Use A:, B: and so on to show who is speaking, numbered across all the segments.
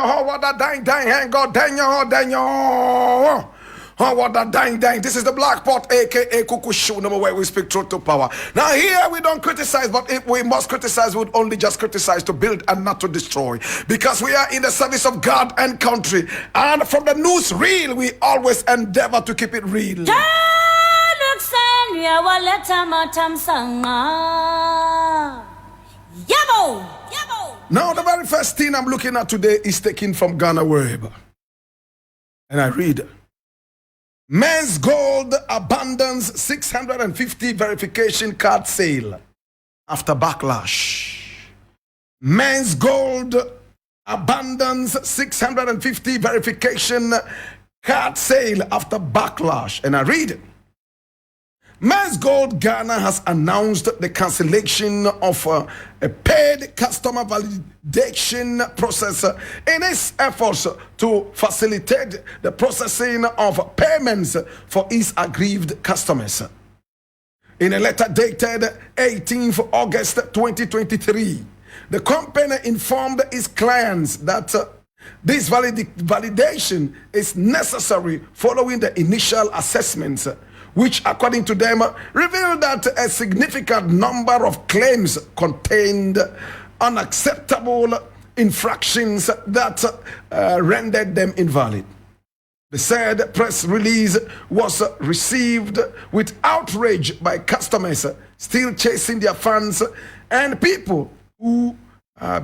A: Oh, what a dang, hang God, Oh, what a dang. This is the Black Pot, aka Kuku Show, number where we speak truth to power. Now, here we don't criticize, but if we must criticize, we would only just criticize to build and not to destroy. Because we are in the service of God and country. And from the news reel, we always endeavor to keep it real. Now, the very first thing I'm looking at today is taken from Ghana Web. And I read, Menzgold abandons 650 verification card sale after backlash. Menzgold abandons 650 verification card sale after backlash. And I read, Menzgold Ghana has announced the cancellation of a paid customer validation process in its efforts to facilitate the processing of payments for its aggrieved customers. In a letter dated 18th August 2023, the company informed its clients that this validation is necessary following the initial assessments, which, according to them, revealed that a significant number of claims contained unacceptable infractions that rendered them invalid. The said press release was received with outrage by customers still chasing their funds and people who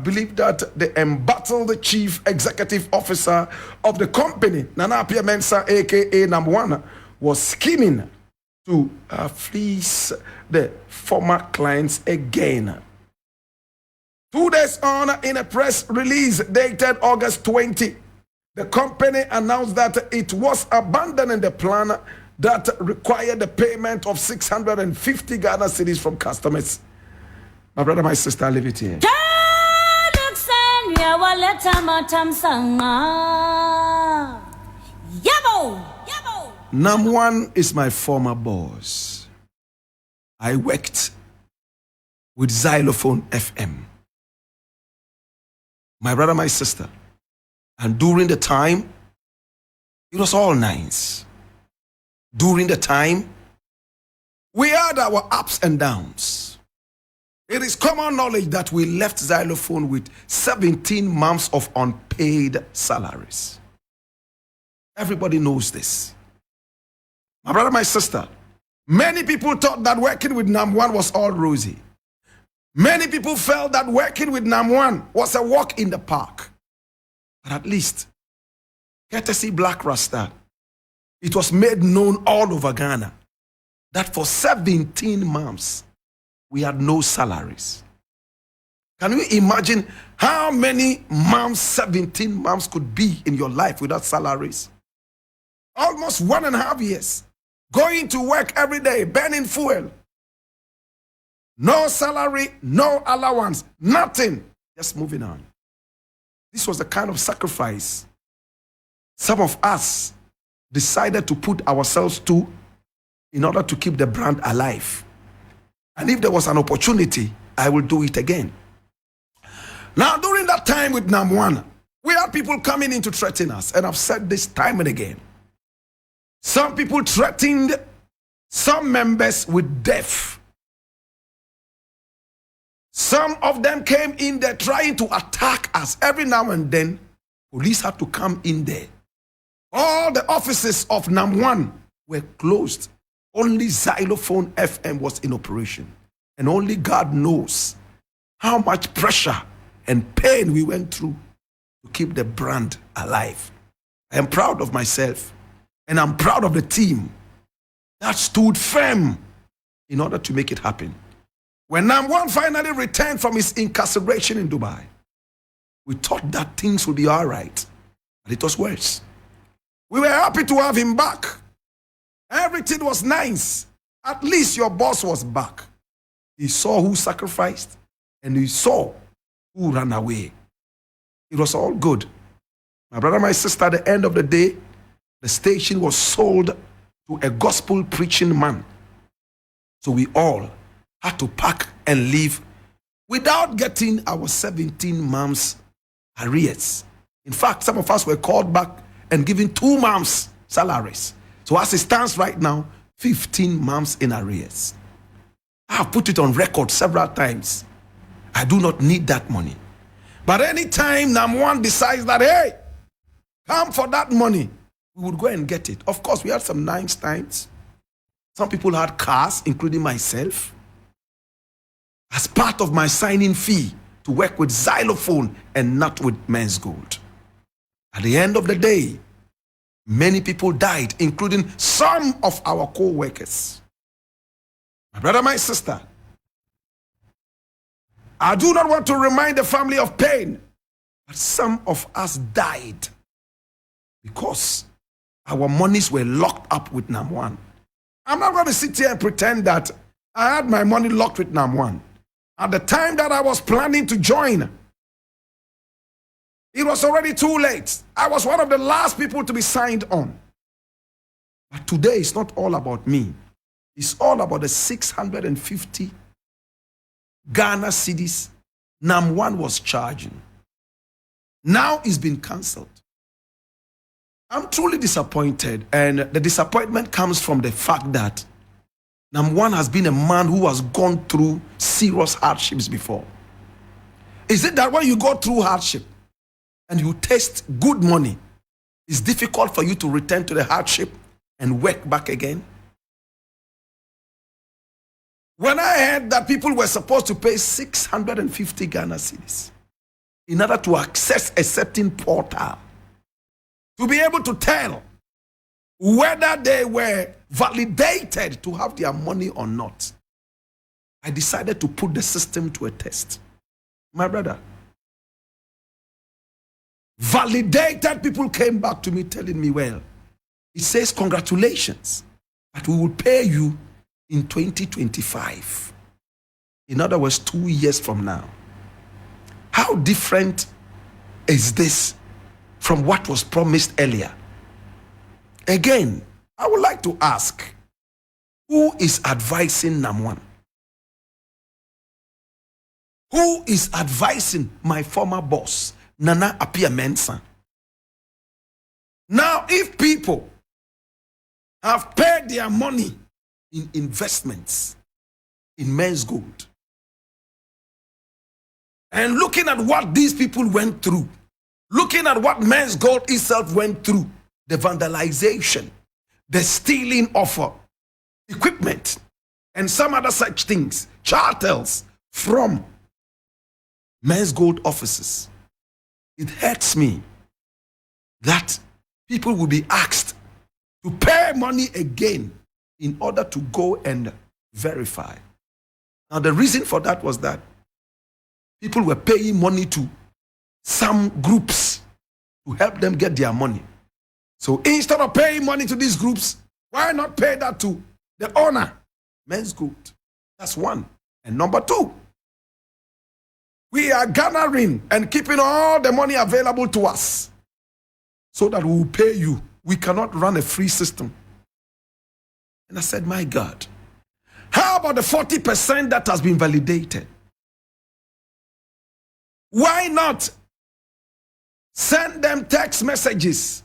A: believe that the embattled chief executive officer of the company, Nana Mensa, aka Number One, was scheming to fleece the former clients again. 2 days on, in a press release dated August 20, the company announced that it was abandoning the plan that required the payment of 650 Ghana cedis from customers. My brother, my sister, I leave it here. Number One is my former boss. I worked with Xylophone FM. My brother, my sister. And during the time, it was all nice. During the time, we had our ups and downs. It is common knowledge that we left Xylophone with 17 months of unpaid salaries. Everybody knows this. My brother, my sister, many people thought that working with Number One was all rosy. Many people felt that working with Number One was a walk in the park. But at least, courtesy Blakk Rasta, it was made known all over Ghana that for 17 months, we had no salaries. Can you imagine how many months 17 months could be in your life without salaries? Almost 1.5 years. Going to work every day, burning fuel. No salary, no allowance, nothing. Just moving on. This was the kind of sacrifice some of us decided to put ourselves to in order to keep the brand alive. And if there was an opportunity, I will do it again. Now, during that time with Number One, we had people coming in to threaten us. And I've said this time and again. Some people threatened some members with death. Some of them came in there trying to attack us. Every now and then, police had to come in there. All the offices of Number One were closed. Only Xylophone FM was in operation. And only God knows how much pressure and pain we went through to keep the brand alive. I am proud of myself. And I'm proud of the team that stood firm in order to make it happen. When Number One finally returned from his incarceration in Dubai, we thought that things would be all right, but it was worse. We were happy to have him back. Everything was nice. At least your boss was back. He saw who sacrificed and he saw who ran away. It was all good. My brother, my sister, at the end of the day, the station was sold to a gospel preaching man. So we all had to pack and leave without getting our 17 months arrears. In fact, some of us were called back and given 2 months' salaries. So as it stands right now, 15 months in arrears. I have put it on record several times. I do not need that money. But anytime NAM1 decides that, hey, come for that money, we would go and get it. Of course, we had some nice times. Some people had cars, including myself, as part of my signing fee to work with xylophone and not with Menzgold. At the end of the day, many people died, including some of our co-workers. My brother, my sister, I do not want to remind the family of pain, but some of us died because our monies were locked up with NAM1. I'm not going to sit here and pretend that I had my money locked with NAM1. At the time that I was planning to join, it was already too late. I was one of the last people to be signed on. But today it's not all about me. It's all about the 650 Ghana cedis NAM1 was charging. Now it's been cancelled. I'm truly disappointed, and the disappointment comes from the fact that NAM1 has been a man who has gone through serious hardships before. Is it that when you go through hardship and you taste good money, it's difficult for you to return to the hardship and work back again? When I heard that people were supposed to pay 650 Ghana cedis in order to access a certain portal, to be able to tell whether they were validated to have their money or not, I decided to put the system to a test. My brother, validated people came back to me telling me, well, it says congratulations, but we will pay you in 2025. In other words, 2 years from now. How different is this from what was promised earlier? Again, I would like to ask, who is advising NAM1? Who is advising my former boss, Nana Appiah Mensah? Now, if people have paid their money in investments in Menzgold, and looking at what these people went through, looking at what Menzgold itself went through, the vandalization, the stealing of equipment, and some other such things, charters from Menzgold offices, it hurts me that people will be asked to pay money again in order to go and verify. Now, the reason for that was that people were paying money to some groups to help them get their money. So instead of paying money to these groups, why not pay that to the owner, Menzgold? That's one. And number two, we are gathering and keeping all the money available to us so that we will pay you. We cannot run a free system. And I said, my God, how about the 40% that has been validated? Why not send them text messages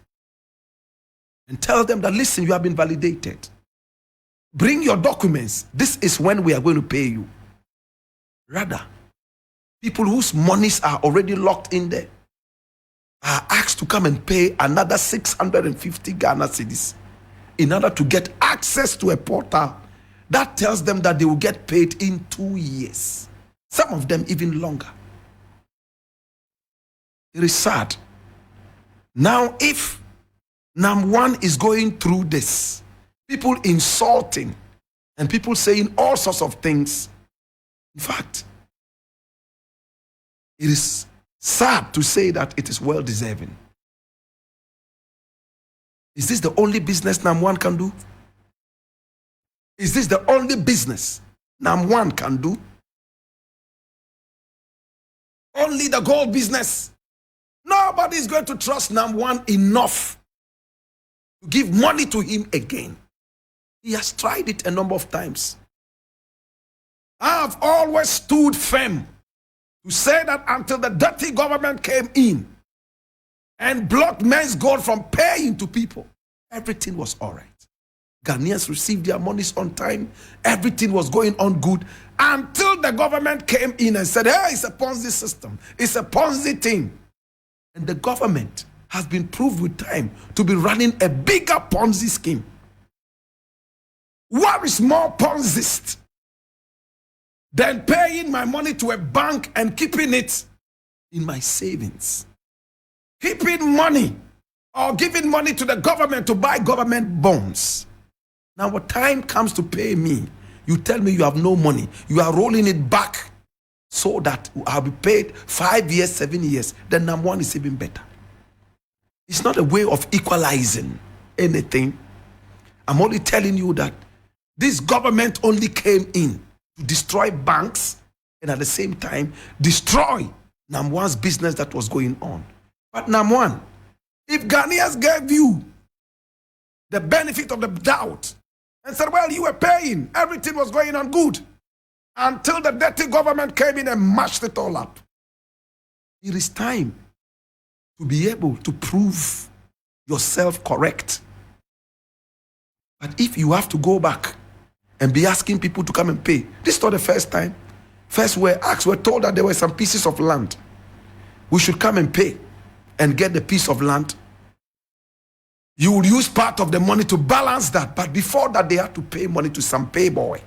A: and tell them that, listen, you have been validated. Bring your documents. This is when we are going to pay you. Rather, people whose monies are already locked in there are asked to come and pay another 650 Ghana cedis in order to get access to a portal that tells them that they will get paid in 2 years. Some of them even longer. It is sad. Now, if NAM1 is going through this, people insulting and people saying all sorts of things, in fact, it is sad to say that it is well deserving. Is this the only business NAM1 can do? Is this the only business NAM1 can do? Only the gold business? Nobody is going to trust NAM1 enough to give money to him again. He has tried it a number of times. I have always stood firm to say that until the dirty government came in and blocked Menzgold from paying to people, everything was all right. Ghanaians received their monies on time. Everything was going on good until the government came in and said, hey, it's a Ponzi system. It's a Ponzi thing. And the government has been proved with time to be running a bigger Ponzi scheme. What is more Ponzist than paying my money to a bank and keeping it in my savings? Keeping money or giving money to the government to buy government bonds. Now, when time comes to pay me, you tell me you have no money. You are rolling it back so that I'll be paid 5 years, 7 years. Then number one is even better. It's not a way of equalizing anything. I'm only telling you that this government only came in to destroy banks and at the same time destroy number one's business that was going on. But number one, if Ghanaians gave you the benefit of the doubt and said, well, you were paying, everything was going on good, until the dirty government came in and mashed it all up. It is time to be able to prove yourself correct. But if you have to go back and be asking people to come and pay, this is not the first time. First, we're told that there were some pieces of land. We should come and pay and get the piece of land. You will use part of the money to balance that. But before that, they had to pay money to some pay boy.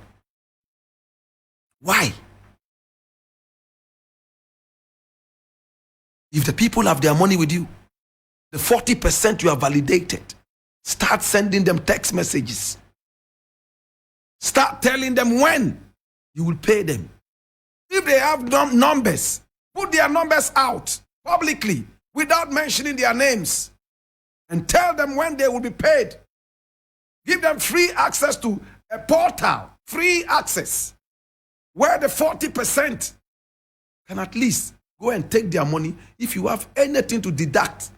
A: Why? If the people have their money with you, the 40% you have validated, start sending them text messages. Start telling them when you will pay them. If they have numbers, put their numbers out publicly without mentioning their names. And tell them when they will be paid. Give them free access to a portal, free access, where the 40% can at least go and take their money. If you have anything to deduct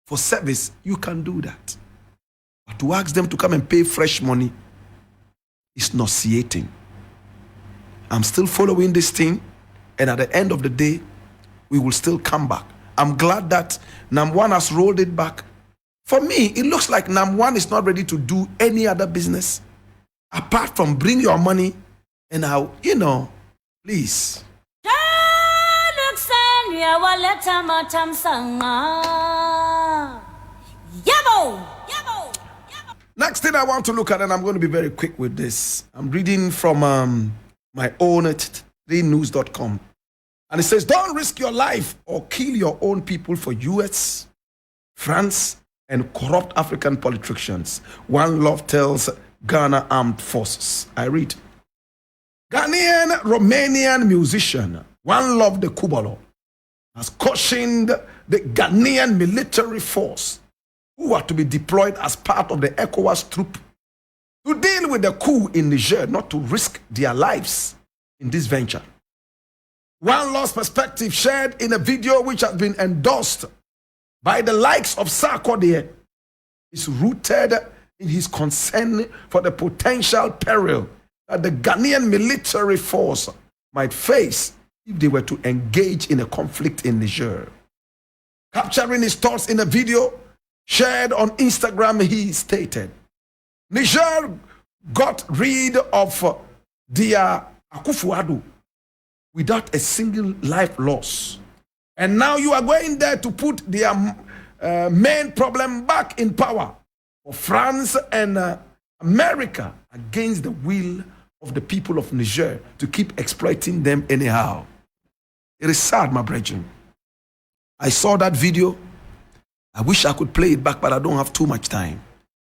A: for service, you can do that. But to ask them to come and pay fresh money is nauseating. I'm still following this thing, and at the end of the day, we will still come back. I'm glad that Nam1 has rolled it back. For me, it looks like Nam1 is not ready to do any other business apart from bring your money and how, please. Next thing I want to look at, and I'm going to be very quick with this. I'm reading from my own 3news.com. And it says, don't risk your life or kill your own people for US, France, and corrupt African politicians. One Love tells Ghana Armed Forces. I read. Ghanaian Romanian musician One Love the Kubalo has cautioned the Ghanaian military force who are to be deployed as part of the ECOWAS troop to deal with the coup in Niger, not to risk their lives in this venture. One Love's perspective shared in a video which has been endorsed by the likes of Sarkodie is rooted in his concern for the potential peril that the Ghanaian military force might face if they were to engage in a conflict in Niger. Capturing his thoughts in a video shared on Instagram, he stated, Niger got rid of their Akufo-Addo without a single life loss. And now you are going there to put their main problem back in power for France and America against the will of the people of Niger to keep exploiting them anyhow. It is sad, my brethren. I saw that video. I wish I could play it back, but I don't have too much time.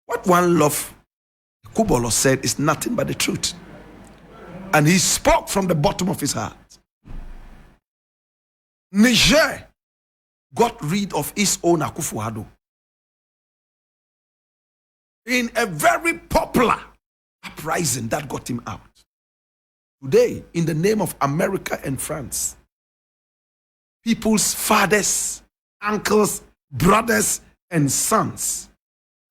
A: What One Love Kubolo said is nothing but the truth. And he spoke from the bottom of his heart. Niger got rid of his own Akufo-Addo in a very popular uprising that got him out. Today, in the name of America and France, people's fathers, uncles, brothers, and sons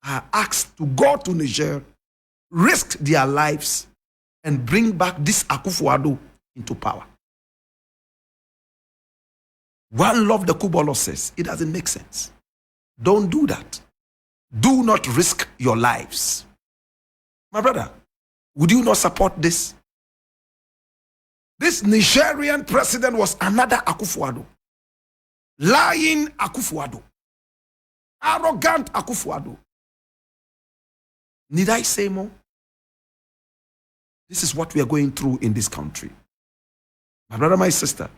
A: are asked to go to Niger, risk their lives, and bring back this Akufo-Addo into power. One Love the Kubolo says it doesn't make sense. Don't do that. Do not risk your lives. My brother, would you not support this? This Nigerian president was another Akufo-Addo. Lying Akufo-Addo. Arrogant Akufo-Addo. Need I say more? This is what we are going through in this country. My brother, my sister,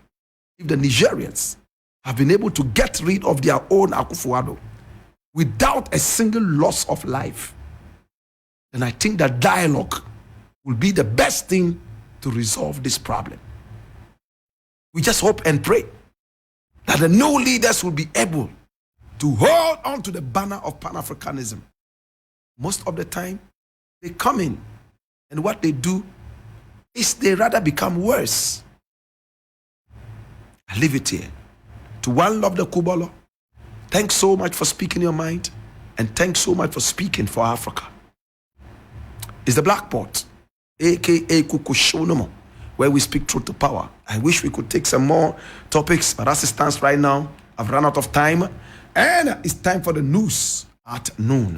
A: if the Nigerians have been able to get rid of their own Akufo-Addo without a single loss of life, then I think that dialogue will be the best thing to resolve this problem. We just hope and pray that the new leaders will be able to hold on to the banner of Pan-Africanism. Most of the time, they come in, and what they do is they rather become worse. I leave it here. To One Love the Kubolo, thanks so much for speaking your mind, and thanks so much for speaking for Africa. It's the Blackport, aka Kukushonomo, where we speak truth to power. I wish we could take some more topics, but as it stands right now, I've run out of time, and it's time for the news at noon.